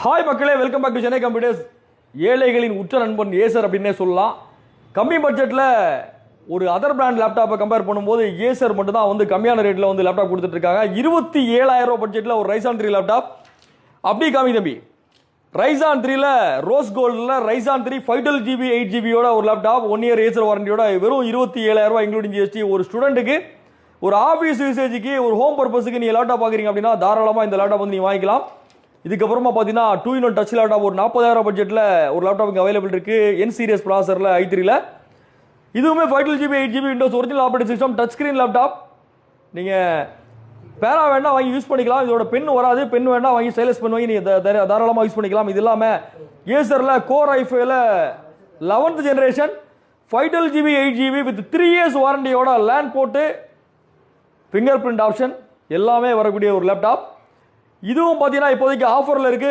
Hi மக்களே, welcome back to Chennai computers. ஏழைகளின் உற்ற நண்பன் ஏசர் அப்படின்னே சொல்லலாம். கம்மி பட்ஜெட்டில் ஒரு அதர் பிராண்ட் லேப்டாப்பை கம்பேர் பண்ணும்போது ஏசர் மட்டும் தான் வந்து கம்மியான ரேட்டில் வந்து லேப்டாப் கொடுத்துட்டு இருக்காங்க. 27,000 பட்ஜெட்டில் ஒரு ரைசான் 3 லேப்டாப். அப்படி காமி தம்பி, ரைசான் 3ல ரோஸ் கோல்டில் ரைசான் 3 512GB 8GBயோட ஒரு லேப்டாப் 1 இயர் ஏசர் வாரண்டியோட வெறும் 27,000 இன்க்ளூடிங் ஜிஎஸ்டி. ஒரு ஸ்டூடெண்ட்டுக்கு, ஒரு ஆஃபீஸ் யூசேஜுக்கு, ஒரு ஹோம் பர்பஸுக்கு நீங்கள் லேப்டாப் பார்க்குறீங்க அப்படின்னா தாராளமாக இந்த லேப்டாப் வந்து நீங்கள் வாங்கிக்கலாம். இதுக்கப்புறமா பார்த்தீங்கன்னா 2-in-1 டச் லேப்டாப் ஒரு 40,000 பட்ஜெட்டில் ஒரு லேப்டாப் இங்கே அவைலபிள் இருக்குது. என் சீரியஸ் ப்ராசரில் i3ல. இதுவுமே 512GB 8GB Windows original operating system touch screen laptop. நீங்கள் பேனா வேணா வாங்கி யூஸ் பண்ணிக்கலாம். இதோட பென் வராது. பென் வேணா வாங்கி ஸ்டைலஸ் பென் வாங்கி நீங்கள் தாராளமாக யூஸ் பண்ணிக்கலாம். இது இல்லாமல் ஏசரில் கோர் i5ல 11th generation 512GB 8GB with 3 years வாரண்டியோட லேண்ட் போட்டு ஃபிங்கர் பிரிண்ட் ஆப்ஷன் எல்லாமே வரக்கூடிய ஒரு லேப்டாப். இதுவும் பார்த்தீங்கன்னா இப்போதைக்கு ஆஃபரில் இருக்குது.